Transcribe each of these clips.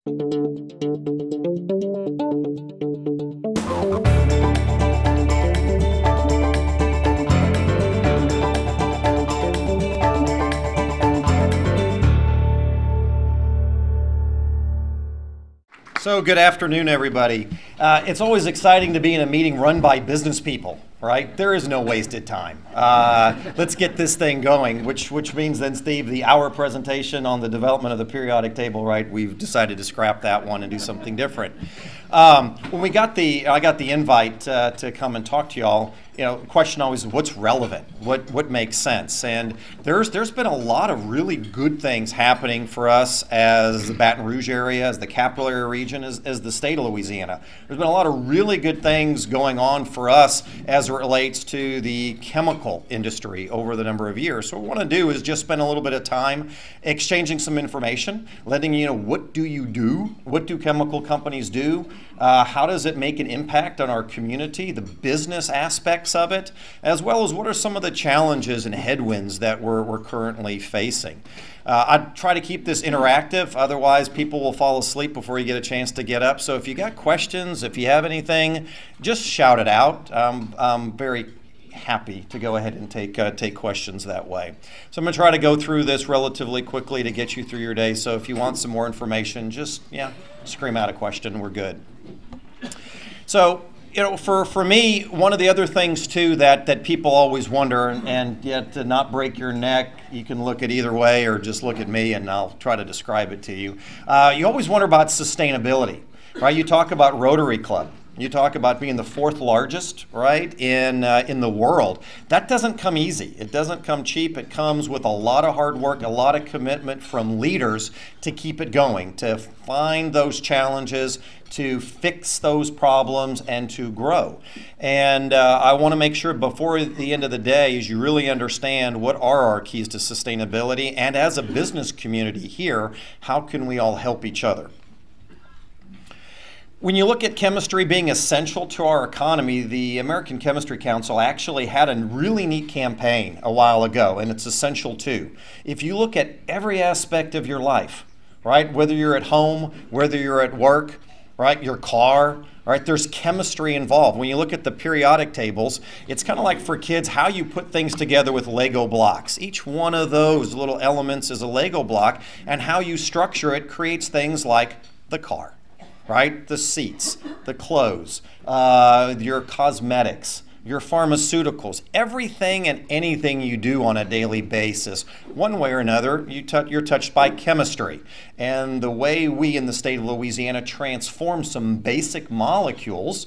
So good afternoon, everybody. It's always exciting to be in a meeting run by business people, right? There is no wasted time. Let's get this thing going, which means then, Steve, the hour presentation on the development of the periodic table, right? We've decided to scrap that one and do something different. When I got the invite to come and talk to y'all, the question always is what's relevant, what makes sense, and there's been a lot of really good things happening for us as the Baton Rouge area, as the capital area region, as the state of Louisiana. There's been a lot of really good things going on for us as it relates to the chemical industry over the number of years. So what we want to do is just spend a little bit of time exchanging some information, letting you know what do you do, what do chemical companies do, how does it make an impact on our community, the business aspects of it, as well as what are some of the challenges and headwinds that we're currently facing. I try to keep this interactive, otherwise people will fall asleep before you get a chance to get up. So if you got questions, if you have anything, just shout it out. I'm very happy to go ahead and take questions that way. So I'm going to try to go through this relatively quickly to get you through your day. So if you want some more information, just scream out a question. We're good. So for me, one of the other things too that people always wonder, and yet to not break your neck, you can look at either way or just look at me and I'll try to describe it to you. You always wonder about sustainability, right? You talk about Rotary Club. You talk about being the fourth largest, right, in the world. That doesn't come easy. It doesn't come cheap. It comes with a lot of hard work, a lot of commitment from leaders to keep it going, to find those challenges, to fix those problems, and to grow. And I want to make sure before the end of the day is you really understand what are our keys to sustainability, and as a business community here, how can we all help each other? When you look at chemistry being essential to our economy, the American Chemistry Council actually had a really neat campaign a while ago, and it's essential too. If you look at every aspect of your life, right, whether you're at home, whether you're at work, right, your car, right, there's chemistry involved. When you look at the periodic tables, it's kind of like for kids how you put things together with Lego blocks. Each one of those little elements is a Lego block, and how you structure it creates things like the car. Right? The seats, the clothes, your cosmetics, your pharmaceuticals, everything and anything you do on a daily basis, one way or another, you're touched by chemistry. And the way we in the state of Louisiana transform some basic molecules,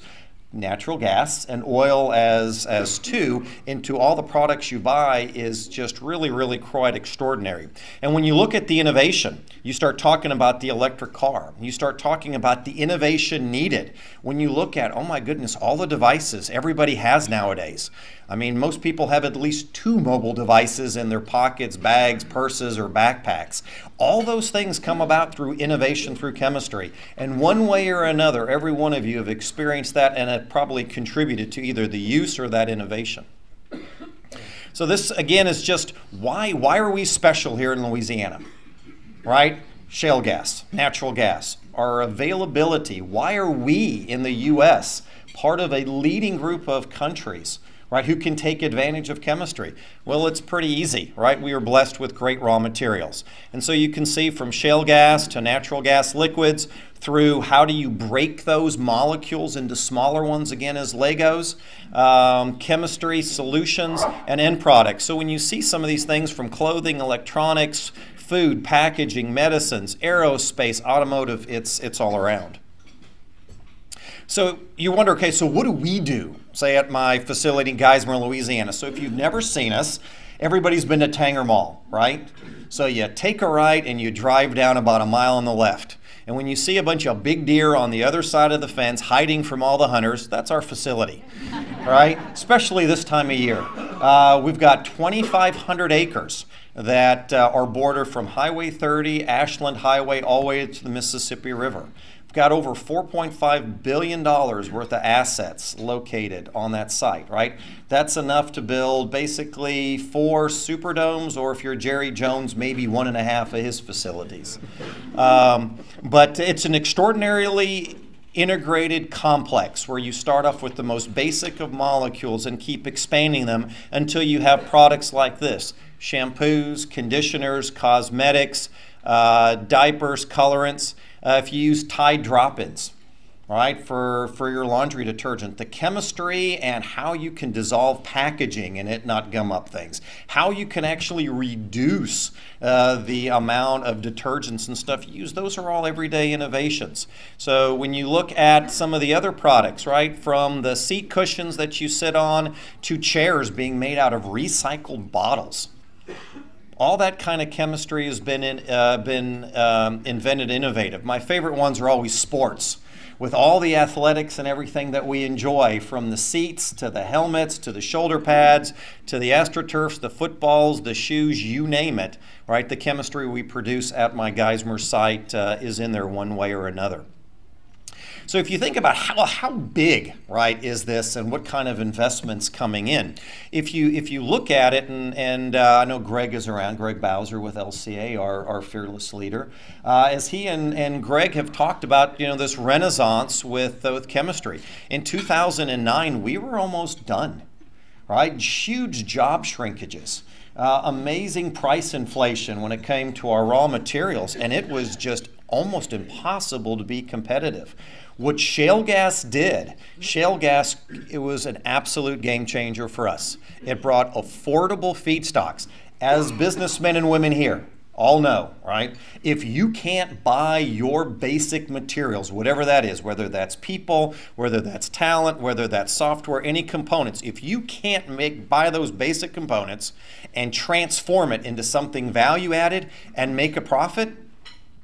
natural gas and oil as two, into all the products you buy is just really, really quite extraordinary. And when you look at the innovation, you start talking about the electric car. You start talking about the innovation needed. When you look at, oh my goodness, all the devices everybody has nowadays. I mean, most people have at least 2 mobile devices in their pockets, bags, purses, or backpacks. All those things come about through innovation, through chemistry. And one way or another, every one of you have experienced that and have probably contributed to either the use or that innovation. So this, again, is just why are we special here in Louisiana, right? Shale gas, natural gas, our availability. Why are we in the U.S. part of a leading group of countries, right, who can take advantage of chemistry? Well, it's pretty easy, right? We are blessed with great raw materials. And so you can see from shale gas to natural gas liquids through how do you break those molecules into smaller ones, again, as Legos, chemistry, solutions, and end products. So when you see some of these things from clothing, electronics, food, packaging, medicines, aerospace, automotive, it's all around. So you wonder, okay, so what do we do, say at my facility in Geismar, Louisiana? So if you've never seen us, everybody's been to Tanger Mall, right? So you take a right and you drive down about a mile on the left. And when you see a bunch of big deer on the other side of the fence hiding from all the hunters, that's our facility, right? Especially this time of year. We've got 2,500 acres. that are bordered from Highway 30, Ashland Highway, all the way to the Mississippi River. We've got over $4.5 billion worth of assets located on that site, right? That's enough to build basically 4 Superdomes, or if you're Jerry Jones, maybe 1.5 of his facilities. But it's an extraordinarily integrated complex where you start off with the most basic of molecules and keep expanding them until you have products like this: shampoos, conditioners, cosmetics, diapers, colorants. If you use Tide drop-ins, right, for your laundry detergent, the chemistry and how you can dissolve packaging and it not gum up things, how you can actually reduce the amount of detergents and stuff you use, those are all everyday innovations. So when you look at some of the other products, right, from the seat cushions that you sit on to chairs being made out of recycled bottles, all that kind of chemistry has been invented, innovative. My favorite ones are always sports, with all the athletics and everything that we enjoy, from the seats to the helmets to the shoulder pads to the AstroTurfs, the footballs, the shoes, you name it, right? The chemistry we produce at my Geismar site is in there one way or another. So if you think about how big, right, is this and what kind of investments coming in, if you look at it, and I know Greg is around, Greg Bowser with LCA, our fearless leader, as he and Greg have talked about, this renaissance with chemistry. In 2009, we were almost done, right? Huge job shrinkages. Amazing price inflation when it came to our raw materials, and it was just almost impossible to be competitive. What shale gas did, it was an absolute game changer for us. It brought affordable feedstocks. As businessmen and women here all know, right? If you can't buy your basic materials, whatever that is, whether that's people, whether that's talent, whether that's software, any components, if you can't buy those basic components and transform it into something value added and make a profit,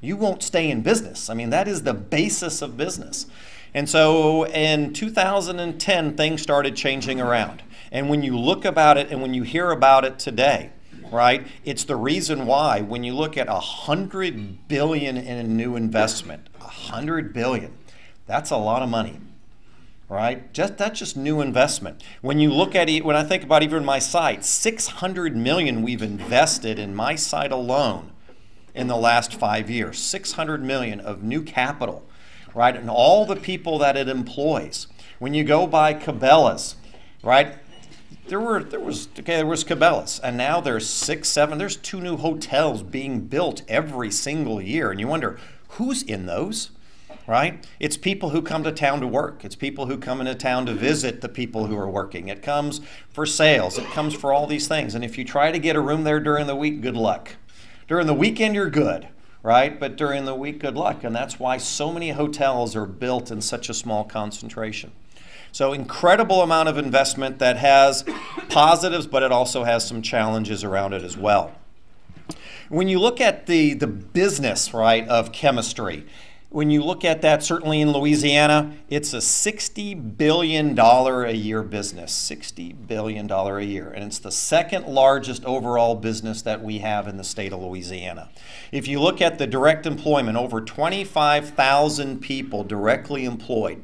you won't stay in business. I mean, that is the basis of business. And so in 2010, things started changing around. And when you look about it and when you hear about it today, right, it's the reason why when you look at $100 billion in a new investment, $100 billion, that's a lot of money, right? That's just new investment. When you look at it, when I think about even my site, $600 million we've invested in my site alone in the last 5 years, $600 million of new capital, right? And all the people that it employs. When you go by Cabela's, right? There was Cabela's, and now there's 6, 7, there's 2 new hotels being built every single year. And you wonder, who's in those, right? It's people who come to town to work. It's people who come into town to visit the people who are working. It comes for sales. It comes for all these things. And if you try to get a room there during the week, good luck. During the weekend, you're good, right? But during the week, good luck. And that's why so many hotels are built in such a small concentration. So incredible amount of investment that has positives, but it also has some challenges around it as well. When you look at the business, right, of chemistry, when you look at that, certainly in Louisiana, it's a $60 billion a year business, $60 billion a year. And it's the second largest overall business that we have in the state of Louisiana. If you look at the direct employment, over 25,000 people directly employed.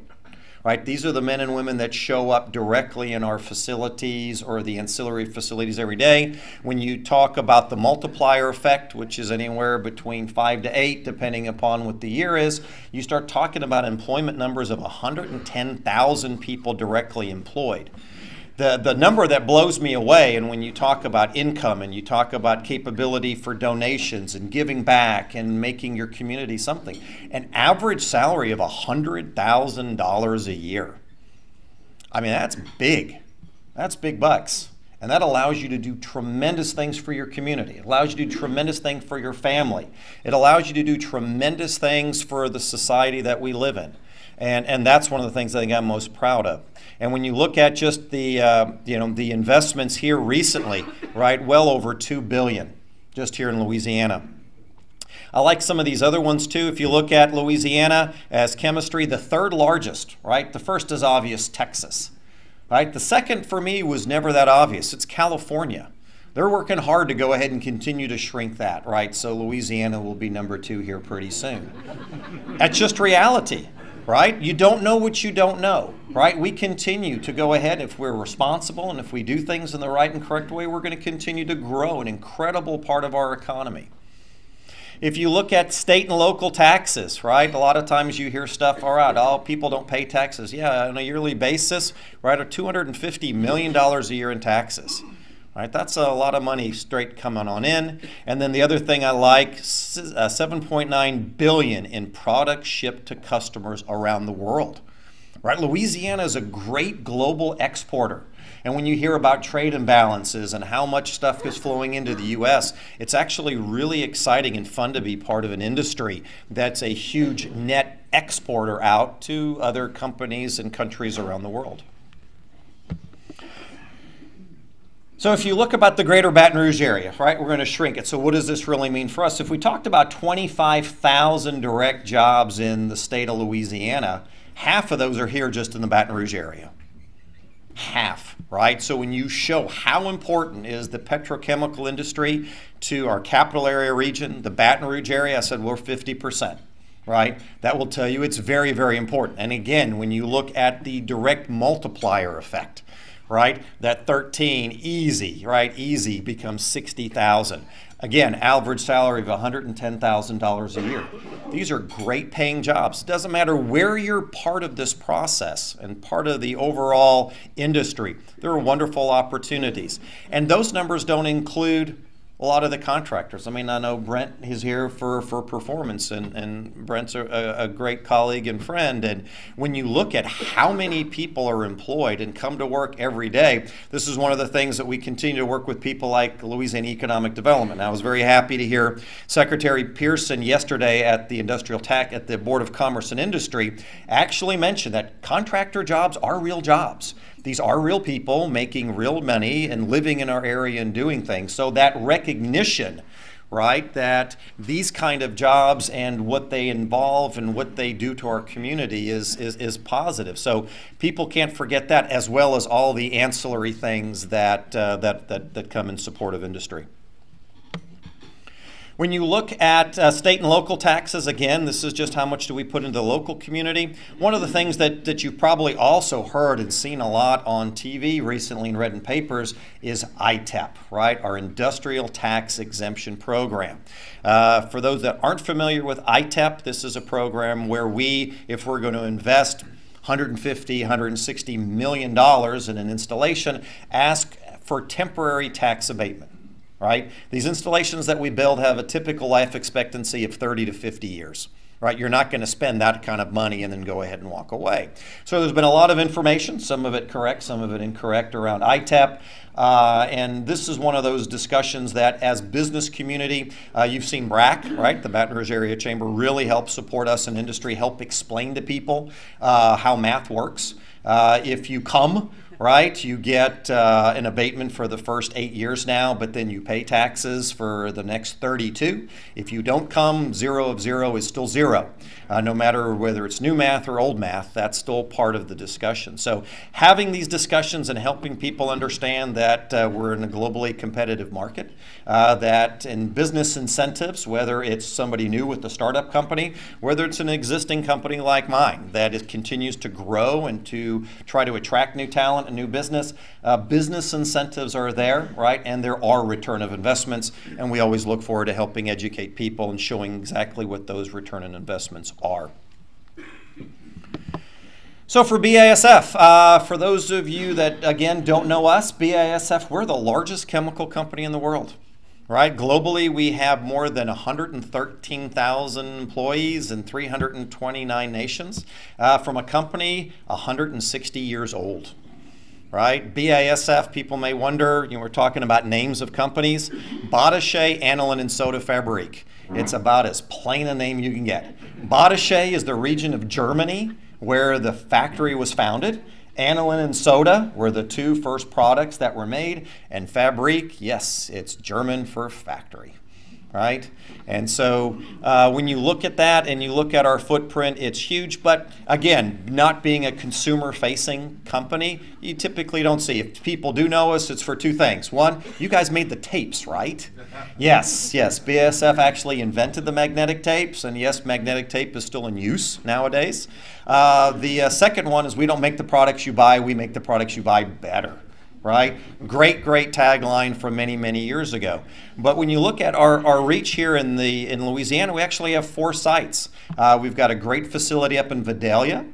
Right, these are the men and women that show up directly in our facilities or the ancillary facilities every day. When you talk about the multiplier effect, which is anywhere between 5 to 8, depending upon what the year is, you start talking about employment numbers of 110,000 people directly employed. The number that blows me away, and when you talk about income and you talk about capability for donations and giving back and making your community something, an average salary of $100,000 a year. I mean, that's big. That's big bucks. And that allows you to do tremendous things for your community. It allows you to do tremendous things for your family. It allows you to do tremendous things for the society that we live in. And that's one of the things I think I'm most proud of. And when you look at just the the investments here recently, right, well over $2 billion just here in Louisiana. I like some of these other ones too. If you look at Louisiana as chemistry, the third largest, right? The first is obvious, Texas, right? The second for me was never that obvious. It's California. They're working hard to go ahead and continue to shrink that, right? So Louisiana will be number 2 here pretty soon. That's just reality, right? You don't know what you don't know, right? We continue to go ahead. If we're responsible and if we do things in the right and correct way, we're going to continue to grow an incredible part of our economy. If you look at state and local taxes, right, a lot of times you hear stuff, all right, oh, people don't pay taxes. Yeah, on a yearly basis, right, $250 million a year in taxes. Right, that's a lot of money straight coming on in. And then the other thing I like, $7.9 billion in products shipped to customers around the world. Right, Louisiana is a great global exporter. And when you hear about trade imbalances and how much stuff is flowing into the U.S., it's actually really exciting and fun to be part of an industry that's a huge net exporter out to other companies and countries around the world. So if you look about the greater Baton Rouge area, right, we're going to shrink it. So what does this really mean for us? If we talked about 25,000 direct jobs in the state of Louisiana, half of those are here just in the Baton Rouge area. Half, right? So when you show how important is the petrochemical industry to our capital area region, the Baton Rouge area, I said we're 50%. Right? That will tell you it's very, very important. And again, when you look at the direct multiplier effect, right? That 13 easy, right? Easy becomes 60,000. Again, average salary of $110,000 a year. These are great paying jobs. It doesn't matter where you're part of this process and part of the overall industry. There are wonderful opportunities. And those numbers don't include a lot of the contractors. I mean, I know Brent is here for performance, and Brent's a great colleague and friend. And when you look at how many people are employed and come to work every day, this is one of the things that we continue to work with people like Louisiana Economic Development. I was very happy to hear Secretary Pearson yesterday at the at the Board of Commerce and Industry actually mention that contractor jobs are real jobs. These are real people making real money and living in our area and doing things. So that recognition, right, that these kind of jobs and what they involve and what they do to our community is positive. So people can't forget that, as well as all the ancillary things that come in support of industry. When you look at state and local taxes, again, this is just how much do we put into the local community. One of the things that you've probably also heard and seen a lot on TV recently and read in papers is ITap, right? Our Industrial Tax Exemption Program. For those that aren't familiar with ITap, this is a program where we, if we're going to invest $150, $160 million in an installation, ask for temporary tax abatement. Right? These installations that we build have a typical life expectancy of 30 to 50 years. Right? You're not going to spend that kind of money and then go ahead and walk away. So there's been a lot of information, some of it correct, some of it incorrect around ITap. And this is one of those discussions that as business community, you've seen BRAC, right? The Baton Rouge Area Chamber really helps support us in industry, help explain to people how math works. If you come, right, you get an abatement for the first 8 years now, but then you pay taxes for the next 32. If you don't come, 0 of 0 is still 0. No matter whether it's new math or old math, that's still part of the discussion. So having these discussions and helping people understand that we're in a globally competitive market, that in business incentives, whether it's somebody new with a startup company, whether it's an existing company like mine, that it continues to grow and to try to attract new talent and new business, business incentives are there, right? And there are return of investments, and we always look forward to helping educate people and showing exactly what those return on investments are. So for BASF, for those of you that, again, don't know us, BASF, we're the largest chemical company in the world. Right? Globally, we have more than 113,000 employees in 329 nations from a company 160 years old. Right? BASF, people may wonder, we're talking about names of companies. Batache, Aniline, and Soda Fabrique. It's about as plain a name you can get. Batache is the region of Germany where the factory was founded. Aniline and soda were the two first products that were made. And Fabrique, yes, it's German for factory. right? And so when you look at that and you look at our footprint, it's huge. But again, not being a consumer-facing company, you typically don't see. If people do know us, it's for two things. One, you guys made the tapes, right? Yes, yes. BASF actually invented the magnetic tapes, and yes, magnetic tape is still in use nowadays. The second one is we don't make the products you buy, we make the products you buy better. Right? Great, great tagline from many, many years ago. But when you look at our reach here in Louisiana, we actually have 4 sites. We've got a great facility up in Vidalia.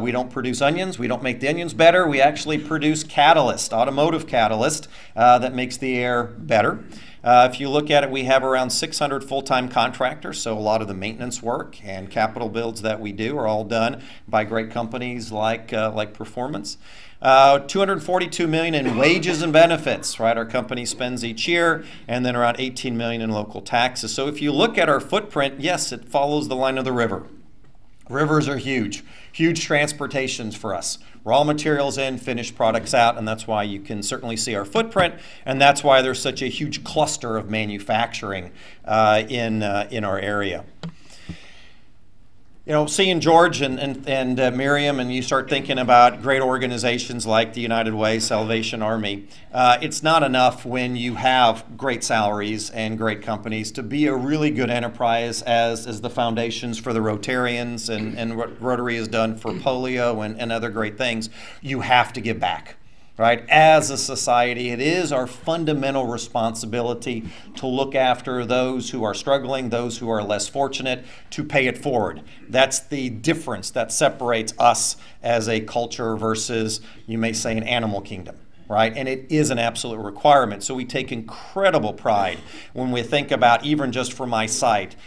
We don't produce onions. We don't make the onions better. We actually produce catalyst, automotive catalyst, that makes the air better. If you look at it, we have around 600 full-time contractors, so a lot of the maintenance work and capital builds that we do are all done by great companies like Performance. $242 million in wages and benefits, right? Our company spends each year, and then around $18 million in local taxes. So if you look at our footprint, yes, it follows the line of the river. Rivers are huge, huge transportations for us. Raw materials in, finished products out, and that's why you can certainly see our footprint, and that's why there's such a huge cluster of manufacturing in our area. You know, seeing George and Miriam, and you start thinking about great organizations like the United Way, Salvation Army, it's not enough when you have great salaries and great companies to be a really good enterprise as the foundations for the Rotarians and what Rotary has done for polio and other great things. You have to give back. Right? As a society, it is our fundamental responsibility to look after those who are struggling, those who are less fortunate, to pay it forward. That's the difference that separates us as a culture versus, you may say, an animal kingdom. Right? And it is an absolute requirement. So we take incredible pride when we think about, even just for my site,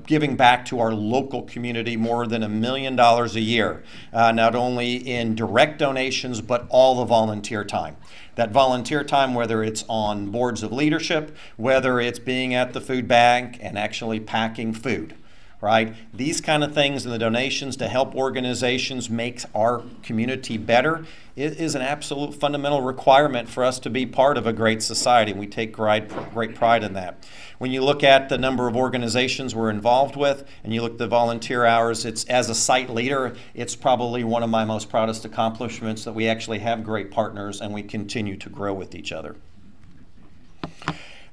giving back to our local community more than $1 million a year, not only in direct donations, but all the volunteer time. That volunteer time, whether it's on boards of leadership, whether it's being at the food bank and actually packing food. Right? These kind of things and the donations to help organizations make our community better is an absolute fundamental requirement for us to be part of a great society. We take great pride in that. When you look at the number of organizations we're involved with and you look at the volunteer hours, it's, as a site leader, it's probably one of my most proudest accomplishments that we actually have great partners and we continue to grow with each other.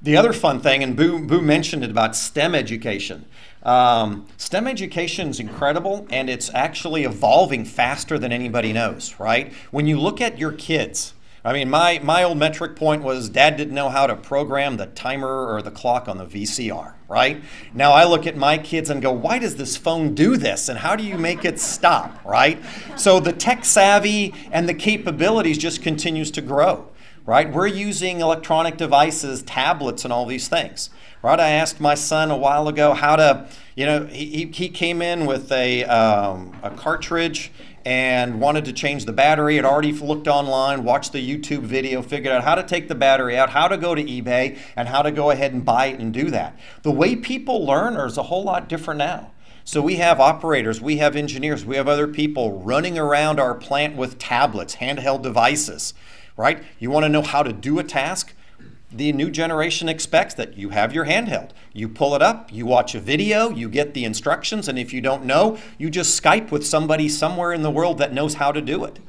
The other fun thing, and Boo mentioned it about STEM education. STEM education is incredible, and it's actually evolving faster than anybody knows, right? When you look at your kids, I mean, my old metric point was Dad didn't know how to program the timer or the clock on the VCR, right? Now I look at my kids and go, why does this phone do this, and how do you make it stop, right? So the tech savvy and the capabilities just continues to grow. Right? We're using electronic devices, tablets, and all these things. Right? I asked my son a while ago how to, you know, he came in with a cartridge and wanted to change the battery. Had already looked online, watched the YouTube video, figured out how to take the battery out, how to go to eBay, and how to go ahead and buy it and do that. The way people learn is a whole lot different now. So we have operators, we have engineers, we have other people running around our plant with tablets, handheld devices. Right? You want to know how to do a task? The new generation expects that you have your handheld. You pull it up, you watch a video, you get the instructions, and if you don't know, you just Skype with somebody somewhere in the world that knows how to do it.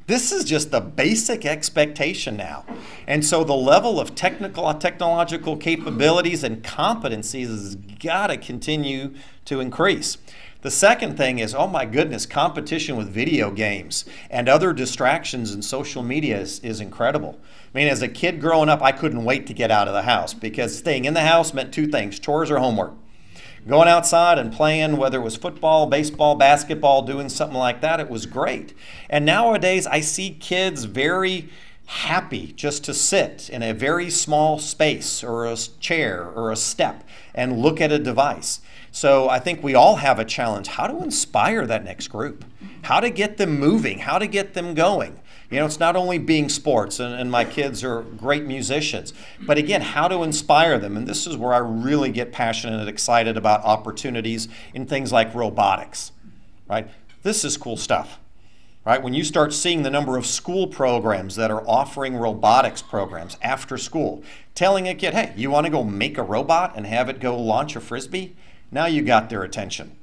This is just the basic expectation now. And so the level of technological capabilities and competencies has got to continue to increase. The second thing is, oh my goodness, competition with video games and other distractions in social media is incredible. I mean, as a kid growing up, I couldn't wait to get out of the house because staying in the house meant two things, chores or homework. Going outside and playing, whether it was football, baseball, basketball, doing something like that, it was great. And nowadays, I see kids very happy just to sit in a very small space or a chair or a step and look at a device. So I think we all have a challenge, how to inspire that next group, how to get them moving, how to get them going. You know, it's not only being sports, and my kids are great musicians, but again, how to inspire them. And this is where I really get passionate and excited about opportunities in things like robotics, right? This is cool stuff. right? When you start seeing the number of school programs that are offering robotics programs after school, telling a kid, hey, you want to go make a robot and have it go launch a Frisbee? Now you got their attention,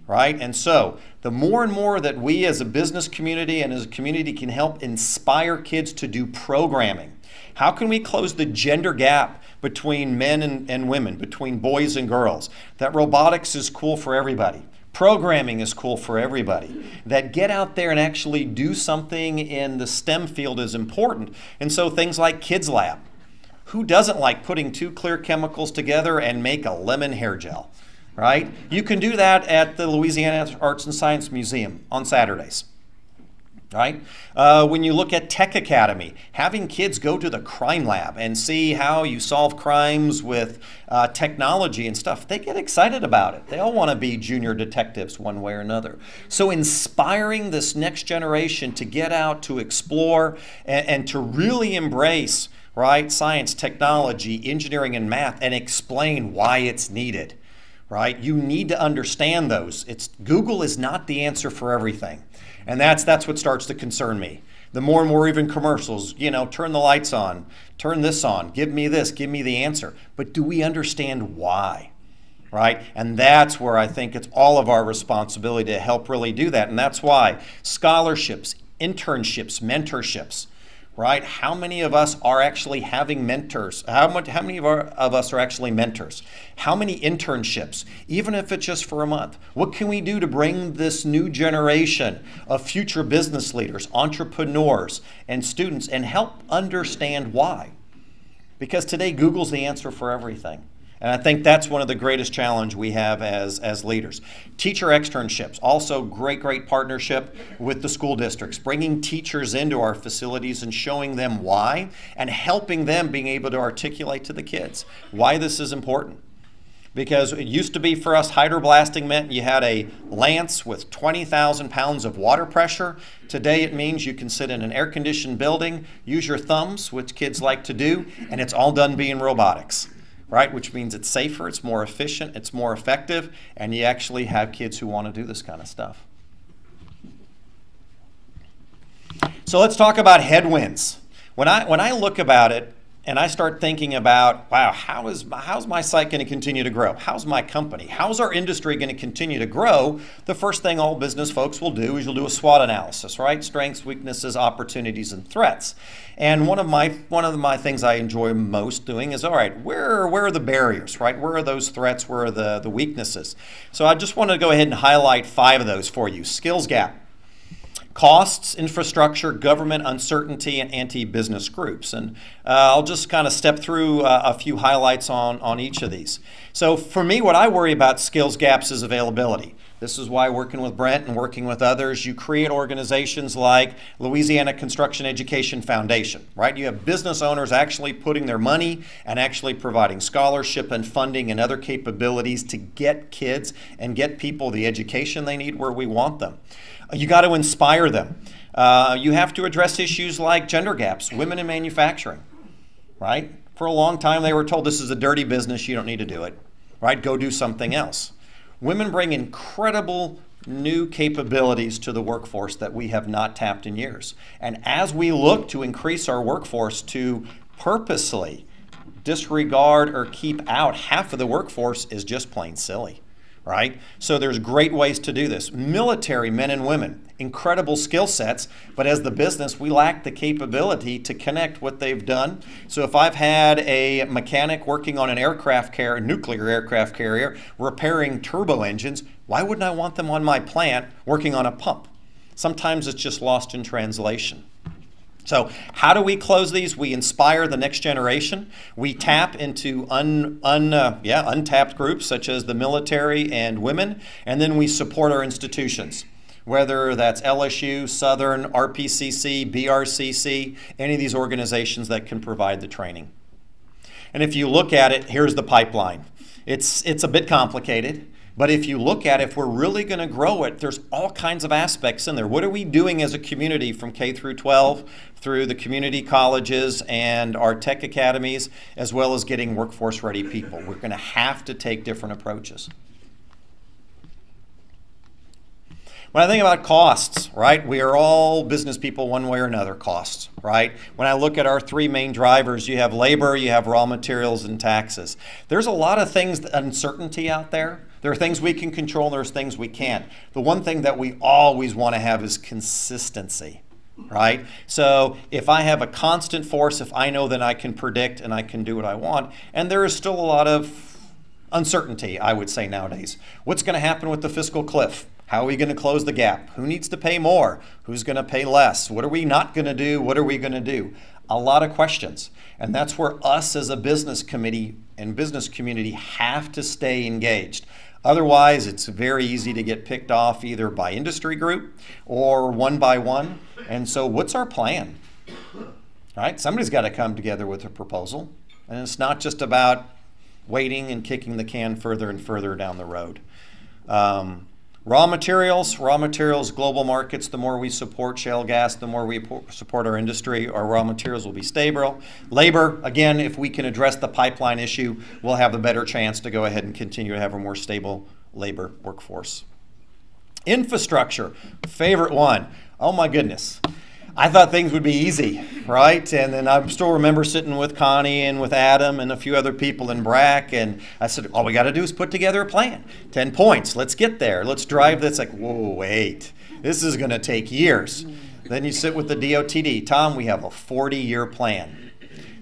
right? And so the more and more that we as a business community and as a community can help inspire kids to do programming, how can we close the gender gap between men and women, between boys and girls? That robotics is cool for everybody. Programming is cool for everybody. That get out there and actually do something in the STEM field is important. And so things like Kids Lab. Who doesn't like putting two clear chemicals together and make a lemon hair gel, right? You can do that at the Louisiana Arts and Science Museum on Saturdays. Right? When you look at Tech Academy, having kids go to the crime lab and see how you solve crimes with technology and stuff, they get excited about it. They all want to be junior detectives one way or another. So inspiring this next generation to get out, to explore, and to really embrace, right, science, technology, engineering, and math, and explain why it's needed. Right? You need to understand those. Google is not the answer for everything. And that's what starts to concern me. The more and more even commercials, turn the lights on, turn this on, give me this, give me the answer. But do we understand why? Right? And that's where I think it's all of our responsibility to help really do that. And that's why scholarships, internships, mentorships, right? How many of us are actually having mentors? How many of us are actually mentors? How many internships, even if it's just for a month? What can we do to bring this new generation of future business leaders, entrepreneurs, and students and help understand why? Because today Google's the answer for everything. And I think that's one of the greatest challenges we have as leaders. Teacher externships, also great partnership with the school districts, bringing teachers into our facilities and showing them why and helping them being able to articulate to the kids why this is important. Because it used to be for us, hydroblasting meant you had a lance with 20,000 pounds of water pressure. Today it means you can sit in an air-conditioned building, use your thumbs, which kids like to do, and it's all done being robotics. Right? Which means it's safer, it's more efficient, it's more effective, and you actually have kids who want to do this kind of stuff. So let's talk about headwinds. When I look about it and I start thinking about, wow, how's my site going to continue to grow? How's my company? How's our industry going to continue to grow? The first thing all business folks will do is you'll do a SWOT analysis, right? Strengths, weaknesses, opportunities, and threats. And one of my things I enjoy most doing is, all right, where are the barriers, right? Where are those threats? Where are the weaknesses? So I just want to go ahead and highlight 5 of those for you. Skills gap. Costs, infrastructure, government uncertainty, and anti-business groups. And I'll just kind of step through a few highlights on each of these. So for me, what I worry about skills gaps is availability. This is why working with Brent and working with others, you create organizations like Louisiana Construction Education Foundation, right? You have business owners actually putting their money and actually providing scholarship and funding and other capabilities to get kids and get people the education they need where we want them. You got to inspire them. You have to address issues like gender gaps, women in manufacturing, right? For a long time, they were told this is a dirty business, you don't need to do it, right? Go do something else. Women bring incredible new capabilities to the workforce that we have not tapped in years. And as we look to increase our workforce to purposely disregard or keep out half of the workforce is just plain silly. Right? So there's great ways to do this. Military men and women, incredible skill sets, but as the business, we lack the capability to connect what they've done. So if I've had a mechanic working on an nuclear aircraft carrier, repairing turbo engines, why wouldn't I want them on my plant working on a pump? Sometimes it's just lost in translation. So how do we close these? We inspire the next generation. We tap into untapped groups such as the military and women, and then we support our institutions, whether that's LSU, Southern, RPCC, BRCC, any of these organizations that can provide the training. And if you look at it, here's the pipeline. It's a bit complicated. But if you look at it, if we're really going to grow it, there's all kinds of aspects in there. What are we doing as a community from K through 12 through the community colleges and our tech academies, as well as getting workforce ready people? We're going to have to take different approaches. When I think about costs, right, we are all business people one way or another, costs, right? When I look at our three main drivers, you have labor, you have raw materials, and taxes. There's a lot of things, uncertainty out there. There are things we can control, there's things we can't. The one thing that we always want to have is consistency, right? So if I have a constant force, if I know that I can predict and I can do what I want, and there is still a lot of uncertainty, I would say nowadays. What's going to happen with the fiscal cliff? How are we going to close the gap? Who needs to pay more? Who's going to pay less? What are we not going to do? What are we going to do? A lot of questions. And that's where us as a business committee and business community have to stay engaged. Otherwise, it's very easy to get picked off either by industry group or one by one. And so what's our plan? Right? Somebody's got to come together with a proposal. And it's not just about waiting and kicking the can further and further down the road. Raw materials, global markets, the more we support shale gas, the more we support our industry, our raw materials will be stable. Labor, again, if we can address the pipeline issue, we'll have a better chance to go ahead and continue to have a more stable labor workforce. Infrastructure, favorite one. Oh my goodness. I thought things would be easy, right? And then I still remember sitting with Connie and with Adam and a few other people in BRAC, and I said, all we got to do is put together a plan. 10 points, let's get there. Let's drive this. Like, whoa, wait, this is going to take years. Then you sit with the DOTD. Tom, we have a 40-year plan.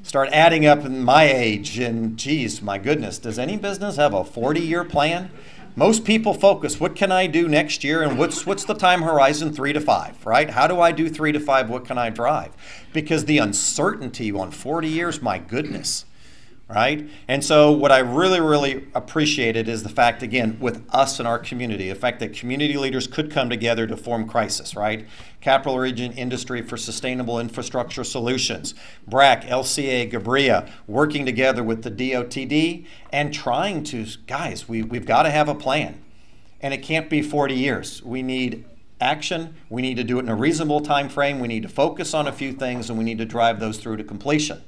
Start adding up in my age, and geez, my goodness, does any business have a 40-year plan? Most people focus, what can I do next year, and what's the time horizon, 3 to 5, right? How do I do 3 to 5, what can I drive? Because the uncertainty on 40 years, my goodness, right? And so what I really, really appreciated is the fact, again, with us and our community, the fact that community leaders could come together to form crisis, right? Capital Region Industry for Sustainable Infrastructure Solutions, BRAC, LCA, Gabria, working together with the DOTD and trying to, guys, we've got to have a plan. And it can't be 40 years. We need action. We need to do it in a reasonable time frame. We need to focus on a few things, and we need to drive those through to completion.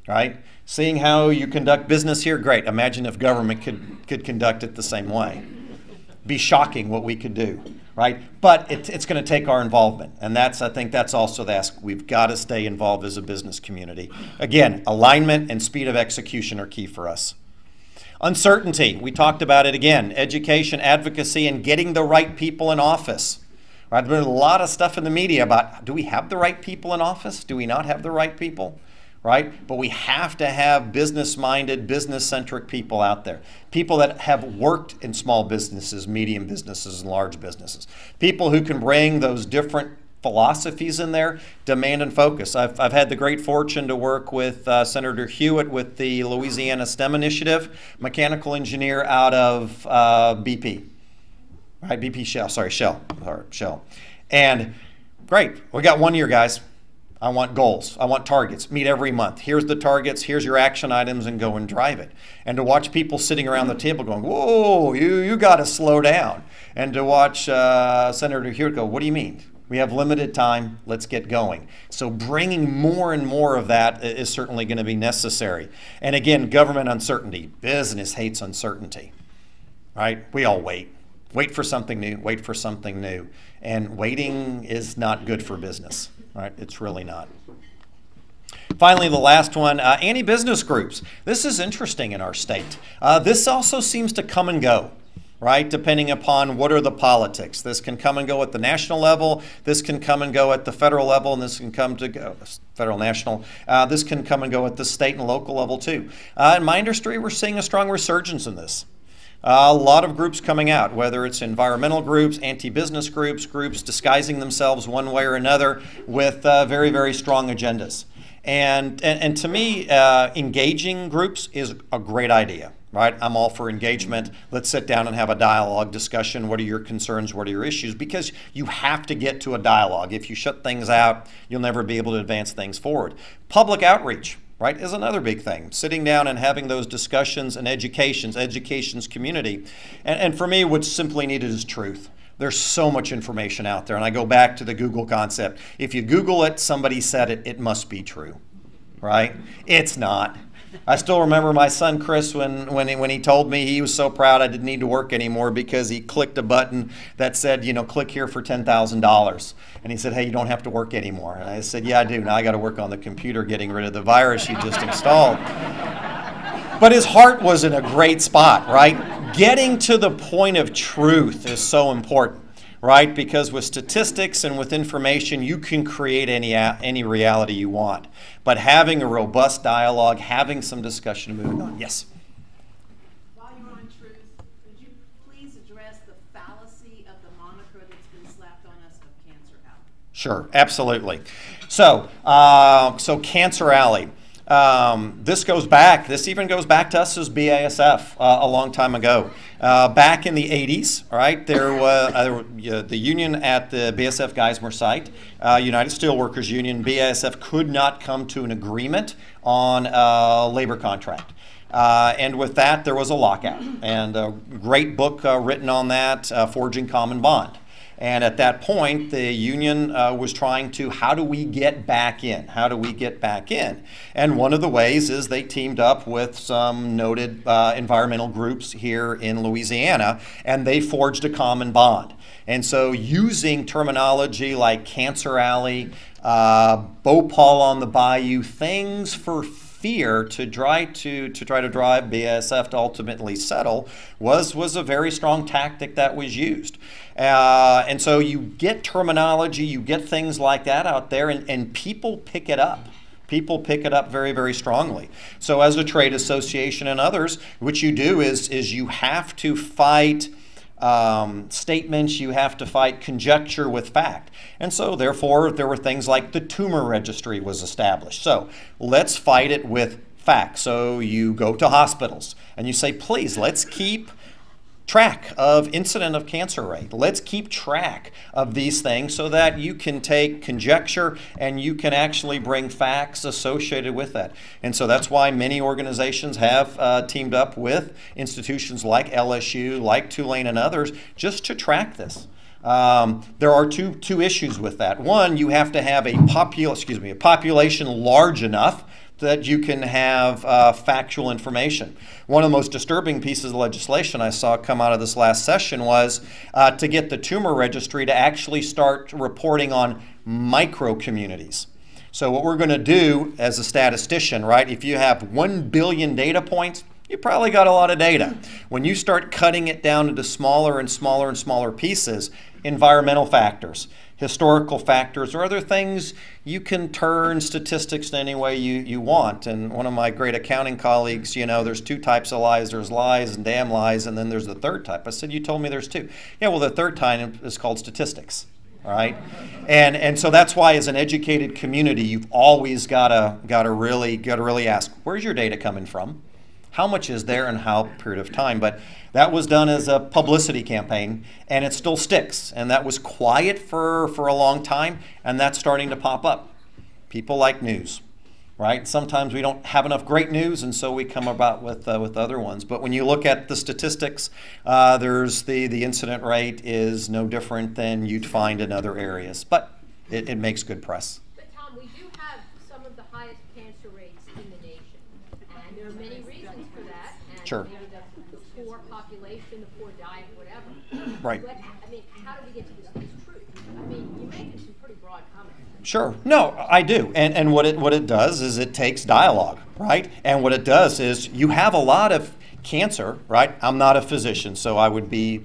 Right? Seeing how you conduct business here, great. Imagine if government could conduct it the same way. Be shocking what we could do, right? But it's going to take our involvement, and I think that's also the ask. We've got to stay involved as a business community. Again, alignment and speed of execution are key for us. Uncertainty, we talked about it again. Education, advocacy, and getting the right people in office. Right? There's been a lot of stuff in the media about, do we have the right people in office? Do we not have the right people? Right? But we have to have business-minded, business-centric people out there. People that have worked in small businesses, medium businesses, and large businesses. People who can bring those different philosophies in there, demand and focus. I've had the great fortune to work with Senator Hewitt with the Louisiana STEM Initiative, mechanical engineer out of BP. Right? BP Shell. And great. We got 1 year, guys. I want goals. I want targets. Meet every month. Here's the targets. Here's your action items, and go and drive it. And to watch people sitting around the table going, whoa, you got to slow down. And to watch Senator Hewitt go, what do you mean? We have limited time. Let's get going. So bringing more and more of that is certainly going to be necessary. And again, government uncertainty. Business hates uncertainty. Right? We all wait. Wait for something new. Wait for something new. And waiting is not good for business. Right? It's really not. Finally, the last one, anti-business groups. This is interesting in our state. This also seems to come and go, right, depending upon what are the politics. This can come and go at the national level. This can come and go at the federal level, and this can come to go federal, national. This can come and go at the state and local level too. In my industry, we're seeing a strong resurgence in this. A lot of groups coming out, whether it's environmental groups, anti-business groups, groups disguising themselves one way or another with very, very strong agendas. And to me, engaging groups is a great idea, right? I'm all for engagement. Let's sit down and have a dialogue discussion. What are your concerns? What are your issues? Because you have to get to a dialogue. If you shut things out, you'll never be able to advance things forward. Public outreach. Right, is another big thing. Sitting down and having those discussions and education's community. And for me, what's simply needed is truth. There's so much information out there. And I go back to the Google concept. If you Google it, somebody said it, it must be true. Right? It's not. I still remember my son Chris when he told me he was so proud I didn't need to work anymore because he clicked a button that said, you know, click here for $10,000. And he said, hey, you don't have to work anymore. And I said, yeah, I do. Now I got to work on the computer getting rid of the virus you just installed. But his heart was in a great spot, right? Getting to the point of truth is so important, right? Because with statistics and with information, you can create any reality you want. But having a robust dialogue, having some discussion moving on. Yes? While you're on truth, could you please address the fallacy of the moniker that's been slapped on us of Cancer Alley? Sure, absolutely. So, Cancer Alley. This even goes back to us as BASF a long time ago. Back in the 80s, all right, there was the union at the BASF Geismar site, United Steelworkers Union, BASF could not come to an agreement on a labor contract. And with that, there was a lockout. And a great book written on that, Forging Common Bond. And at that point, the union was trying to, how do we get back in? How do we get back in? And one of the ways is they teamed up with some noted environmental groups here in Louisiana, and they forged a common bond. And so using terminology like Cancer Alley, Bhopal on the Bayou, things for fear to try to drive BASF to ultimately settle was a very strong tactic that was used. And so you get terminology, you get things like that out there, and people pick it up. People pick it up very, very strongly. So as a trade association and others, what you do is you have to fight statements, you have to fight conjecture with fact. And so therefore there were things like the tumor registry was established. So let's fight it with fact. So you go to hospitals and you say, please, let's keep track of incident of cancer rate. Let's keep track of these things so that you can take conjecture and you can actually bring facts associated with that. And so that's why many organizations have teamed up with institutions like LSU, like Tulane and others, just to track this. There are two issues with that. One, you have to have a population large enough that you can have factual information. One of the most disturbing pieces of legislation I saw come out of this last session was to get the tumor registry to actually start reporting on micro communities. So what we're going to do as a statistician, right, if you have 1 billion data points, you probably got a lot of data. When you start cutting it down into smaller and smaller and smaller pieces, environmental factors, historical factors, or other things, you can turn statistics any way you want. And one of my great accounting colleagues, you know, there's two types of lies. There's lies and damn lies, and then there's the third type. I said, you told me there's two. Yeah, well, the third type is called statistics. All right, and so that's why, as an educated community, you've always gotta really ask, where's your data coming from? How much is there and how period of time? But that was done as a publicity campaign, and it still sticks. And that was quiet for a long time, and that's starting to pop up. People like news, right? Sometimes we don't have enough great news, and so we come about with other ones. But when you look at the statistics, there's the incident rate is no different than you'd find in other areas. But it makes good press. But Tom, we do have some of the highest cancer rates in the nation, and there are many reasons for that. And sure. Maybe the poor population, the poor diet, whatever. Right. But I mean, how do we get to this truth? I mean, you're making some pretty broad comments. Sure. No, I do. And what it does is it takes dialogue, right? And what it does is you have a lot of cancer, right? I'm not a physician, so I would be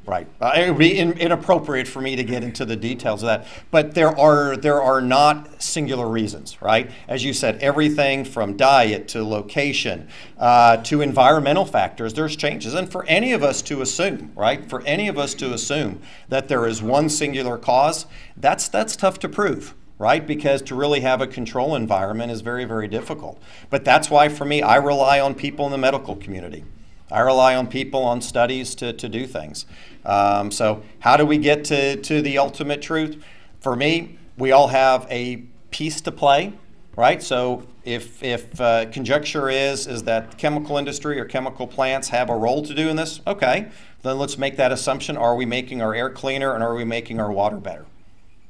right. It would be inappropriate for me to get into the details of that. But there are not singular reasons, right? As you said, everything from diet to location to environmental factors, there's changes. And for any of us to assume, right? For any of us to assume that there is one singular cause, that's tough to prove, right? Because to really have a control environment is very, very difficult. But that's why, for me, I rely on people in the medical community. I rely on people, on studies to do things. So how do we get to the ultimate truth? For me, we all have a piece to play, right? So if conjecture is that the chemical industry or chemical plants have a role to do in this, okay, then let's make that assumption. Are we making our air cleaner and are we making our water better,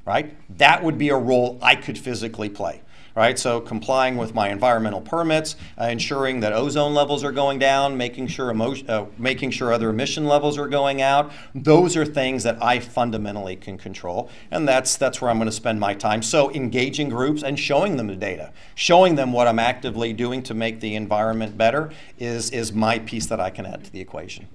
right? That would be a role I could physically play. right? So complying with my environmental permits, ensuring that ozone levels are going down, making sure other emission levels are going out. Those are things that I fundamentally can control, and that's where I'm going to spend my time. So engaging groups and showing them the data, showing them what I'm actively doing to make the environment better is my piece that I can add to the equation.